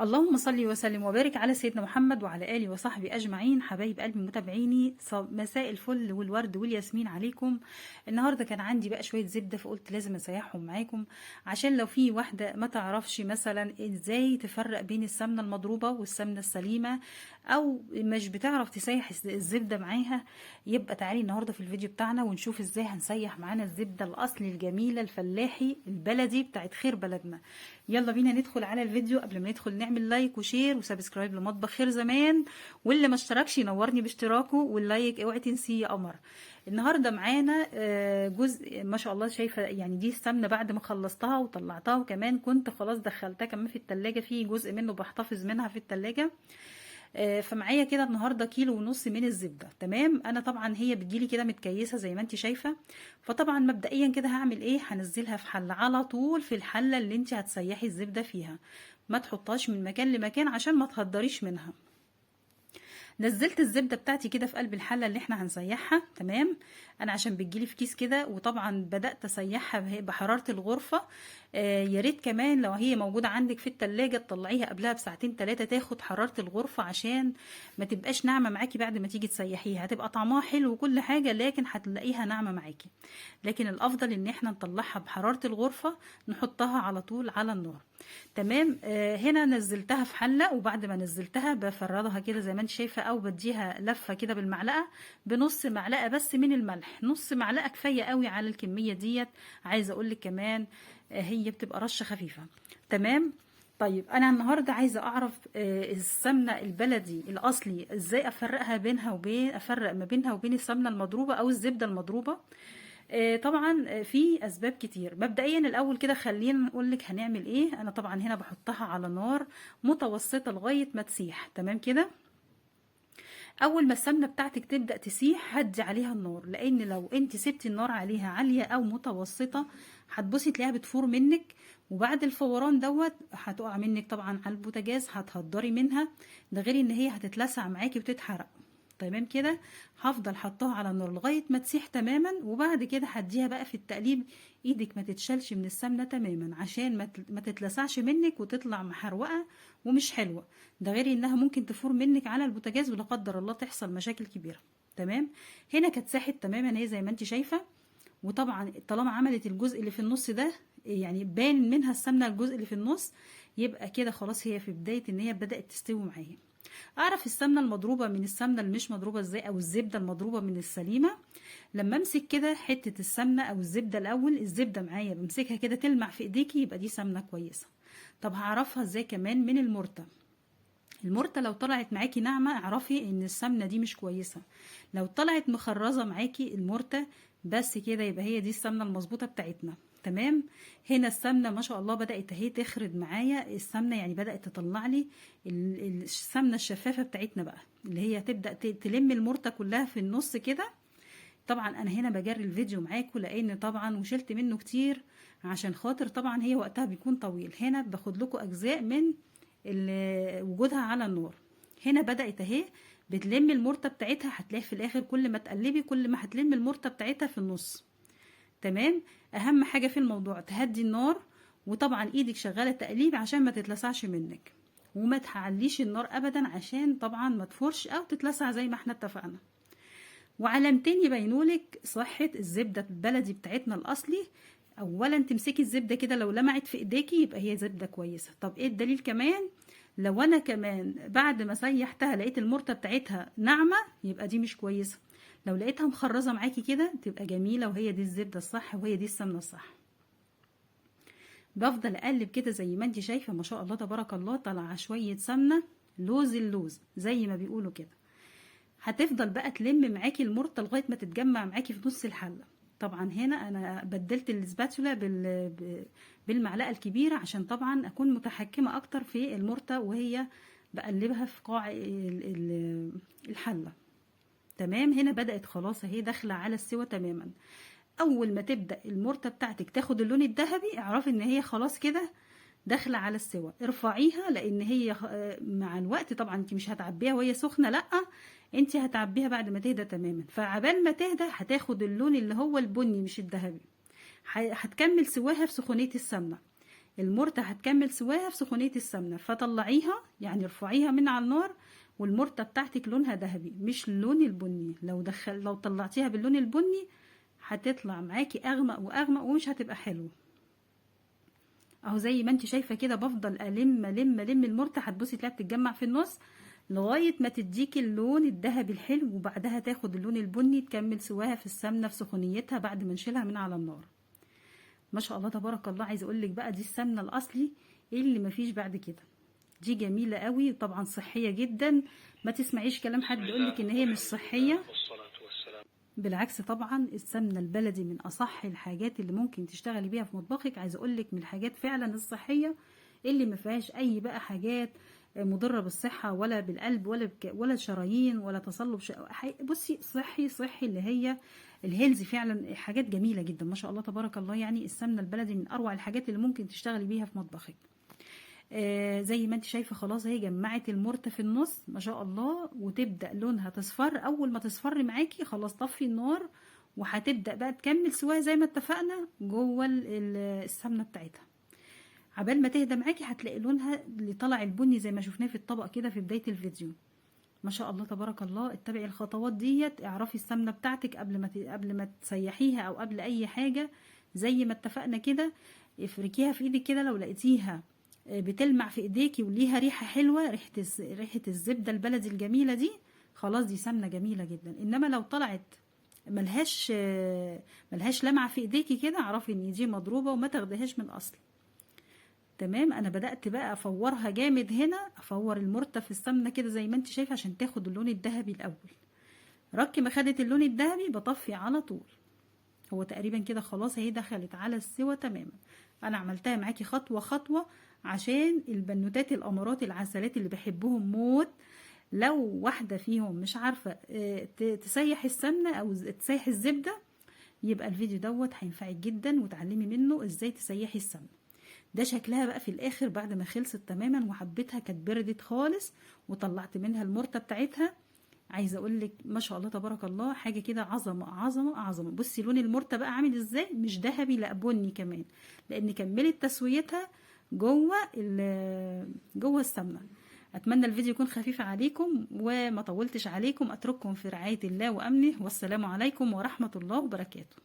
اللهم صل وسلم وبارك على سيدنا محمد وعلى آله وصحبه أجمعين. حبايب قلبي متابعيني، مساء الفل والورد والياسمين عليكم. النهاردة كان عندي بقى شوية زبدة، فقلت لازم أسيحهم معاكم عشان لو في واحدة ما تعرفش مثلا إزاي تفرق بين السمنة المضروبة والسمنة السليمة، أو مش بتعرف تسيح الزبدة معاها، يبقى تعالي النهاردة في الفيديو بتاعنا ونشوف إزاي هنسيح معانا الزبدة الأصلي الجميلة الفلاحي البلدي بتاعت خير بلدنا. يلا بينا ندخل على الفيديو. قبل ما ندخل نعمل لايك وشير وسبسكرايب لمطبخ خير زمان، واللي ما اشتركش ينورني باشتراكه، واللايك اوعي تنسيه يا قمر. النهارده معانا جزء ما شاء الله، شايفه يعني دي السمنه بعد ما خلصتها وطلعتها، وكمان كنت خلاص دخلتها كمان في التلاجة، في جزء منه بحتفظ منها في التلاجة. فمعايا كده النهارده كيلو ونص من الزبده. تمام، انا طبعا هي بتجيلي كده متكيسه زي ما انت شايفه. فطبعا مبدئيا كده هعمل ايه، هنزلها في حله على طول، في الحله اللي انت هتسيحي الزبده فيها، ما تحطهاش من مكان لمكان عشان ما تهدريش منها. نزلت الزبده بتاعتي كده في قلب الحله اللي احنا هنسيحها. تمام، انا عشان بتجيلي في كيس كده، وطبعا بدات اسيحها بحراره الغرفه. يا ريت كمان لو هي موجوده عندك في التلاجة تطلعيها قبلها بساعتين 3 تاخد حراره الغرفه، عشان ما تبقاش ناعمه معاكي بعد ما تيجي تسيحيها. هتبقى طعمها حلو وكل حاجه، لكن هتلاقيها ناعمه معاكي. لكن الافضل ان احنا نطلعها بحراره الغرفه، نحطها على طول على النار. تمام. هنا نزلتها في حله، وبعد ما نزلتها بفردها كده زي ما انت شايفه، او بديها لفه كده بالمعلقه، بنص معلقه بس من الملح. نص معلقه كفايه قوي على الكميه ديت. عايزه اقول لك كمان هي بتبقى رشه خفيفه. تمام. طيب انا النهارده عايزه اعرف السمنه البلدي الاصلي ازاي افرق ما بينها وبين السمنه المضروبه او الزبده المضروبه. طبعا في اسباب كتير. مبدئيا الاول كده خلينا نقول لك هنعمل ايه. انا طبعا هنا بحطها على نار متوسطه لغايه ما تسيح. تمام كده. اول ما السمنه بتاعتك تبدا تسيح هدي عليها النار، لان لو انت سبتي النار عليها عاليه او متوسطه هتبصي تلاقيها بتفور منك، وبعد الفوران دوت هتقع منك طبعا على البوتاجاز، هتهدري منها. ده غير ان هي هتتلسع معاكي وتتحرق. تمام كده. هفضل حطها على النار لغايه ما تسيح تماما، وبعد كده هديها بقى في التقليب. ايدك ما تتشالش من السمنه تماما عشان ما تتلسعش منك وتطلع محروقه ومش حلوه. ده غير انها ممكن تفور منك على البوتاجاز، ولا قدر الله تحصل مشاكل كبيره. تمام. هنا كانت ساحت تماما هي زي ما انت شايفه. وطبعا طالما عملت الجزء اللي في النص ده، يعني بان منها السمنه الجزء اللي في النص، يبقى كده خلاص هي في بدايه ان هي بدات تستوي معايا. اعرف السمنه المضروبه من السمنه اللي مش مضروبه ازاي، او الزبده المضروبه من السليمه. لما امسك كده حته السمنه او الزبده، الاول الزبده معايا بمسكها كده تلمع في ايديكي، يبقى دي سمنه كويسه. طب هعرفها ازاي كمان من المرته. المرته لو طلعت معاكي ناعمه اعرفي ان السمنه دي مش كويسه. لو طلعت مخرزه معاكي المرته بس كده، يبقى هي دي السمنه المظبوطه بتاعتنا. تمام. هنا السمنه ما شاء الله بدات اهي تخرج معايا السمنه، يعني بدات تطلع لي السمنه الشفافه بتاعتنا بقى، اللي هي تبدا تلم المرته كلها في النص كده. طبعا انا هنا بجري الفيديو معاكم لان طبعا وشلت منه كتير، عشان خاطر طبعا هي وقتها بيكون طويل. هنا باخد لكم اجزاء من وجودها على النار. هنا بدأت اهي بتلم المرته بتاعتها. هتلاقي في الاخر كل ما تقلبي كل ما هتلم المرته بتاعتها في النص. تمام. اهم حاجه في الموضوع تهدي النار، وطبعا ايدك شغاله تقليب عشان ما تتلسعش منك، وما تعليش النار ابدا عشان طبعا ما تفرش او تتلسع زي ما احنا اتفقنا. وعلامتين يبينولك صحه الزبده البلدي بتاعتنا الاصلي. اولا تمسكي الزبده كده، لو لمعت في ايديكي يبقى هي زبده كويسه. طب ايه الدليل كمان؟ لو انا كمان بعد ما سيحتها لقيت المرته بتاعتها ناعمه، يبقى دي مش كويسه. لو لقيتها مخرزه معاكي كده تبقى جميله، وهي دي الزبده الصح، وهي دي السمنه الصح. بفضل اقلب كده زي ما انت شايفه، ما شاء الله تبارك الله طالعه شويه سمنه لوز اللوز زي ما بيقولوا كده. هتفضل بقى تلم معاكي المرته لغايه ما تتجمع معاكي في نص الحله. طبعا هنا انا بدلت السباتولا بالمعلقه الكبيره عشان طبعا اكون متحكمه اكتر في المرته وهي بقلبها في قاع الحله. تمام. هنا بدات خلاص اهي داخله على السوا تماما. اول ما تبدا المرته بتاعتك تاخد اللون الذهبي اعرفي ان هي خلاص كده داخله على السوا. ارفعيها، لان هي مع الوقت طبعا انت مش هتعبيها وهي سخنه، لا، انت هتعبيها بعد ما تهدى تماما. فعبال ما تهدى هتاخد اللون اللي هو البني مش الذهبي. هتكمل سواها في سخونيه السمنه. المرتة هتكمل سواها في سخونية السمنة، فطلعيها يعني ارفعيها من على النار والمرتة بتاعتك لونها ذهبي مش اللون البني. لو طلعتيها باللون البني هتطلع معاكي اغمق واغمق ومش هتبقى حلوه. اهو زي ما انت شايفه كده بفضل الم المرتة، هتبصي تلاقيها بتتجمع في النص لغايه ما تديكي اللون الذهبي الحلو، وبعدها تاخد اللون البني تكمل سواها في السمنه في سخونيتها بعد ما نشيلها من على النار. ما شاء الله تبارك الله. عايزه اقول لك بقى دي السمنه الاصلي اللي مفيش بعد كده. دي جميله قوي طبعا، صحيه جدا. ما تسمعيش كلام حد يقولك ان هي مش صحيه، بالعكس طبعا السمنه البلدي من اصح الحاجات اللي ممكن تشتغلي بيها في مطبخك. عايزه اقولك من الحاجات فعلا الصحيه اللي ما فيهاش اي بقى حاجات مضره بالصحه ولا بالقلب ولا الشرايين ولا تصلب بصي صحي صحي، اللي هي الهيلزي فعلا. حاجات جميله جدا ما شاء الله تبارك الله. يعني السمنه البلدي من اروع الحاجات اللي ممكن تشتغلي بيها في مطبخك. زي ما انت شايفه خلاص هي جمعت المرتة في النص ما شاء الله، وتبدا لونها تصفر. اول ما تصفر معاكي خلاص طفي النار، وهتبدا بقى تكمل سواها زي ما اتفقنا جوه السمنه بتاعتها. عبال ما تهدى معاكي هتلاقي لونها اللي طلع البني زي ما شفناه في الطبق كده في بدايه الفيديو. ما شاء الله تبارك الله. اتبعي الخطوات ديت، اعرفي السمنه بتاعتك قبل ما تسيحيها او قبل اي حاجه زي ما اتفقنا كده. افركيها في ايدك كده، لو لقيتيها بتلمع في ايديكي وليها ريحه حلوه، ريحه الزبده البلدي الجميله دي، خلاص دي سمنه جميله جدا. انما لو طلعت ملهاش لمعه في ايديكي كده، اعرفي ان دي مضروبه وما تاخديهاش من اصل. تمام. انا بدات بقى افورها جامد هنا، افور المرتة في السمنه كده زي ما انت شايفه عشان تاخد اللون الذهبي الاول. ما خدت اللون الذهبي بطفي على طول. هو تقريبا كده خلاص هي دخلت على السوا تماما. انا عملتها معاكي خطوه خطوه عشان البنوتات الامارات العسلات اللي بحبهم موت، لو واحده فيهم مش عارفه تسيح السمنه او تسيح الزبده، يبقى الفيديو دوت هينفعك جدا وتعلمي منه ازاي تسيحي السمنه. ده شكلها بقى في الاخر بعد ما خلصت تماما وحبيتها، كانت بردت خالص وطلعت منها المرتة بتاعتها. عايزه اقول لك ما شاء الله تبارك الله حاجه كده عظمه عظمه عظمه. بصي لون المرتة بقى عامل ازاي، مش ذهبي لا بني كمان، لان كملت تسويتها جوه السمنه. اتمنى الفيديو يكون خفيف عليكم وما طولتش عليكم. اترككم في رعايه الله وامنه، والسلام عليكم ورحمه الله وبركاته.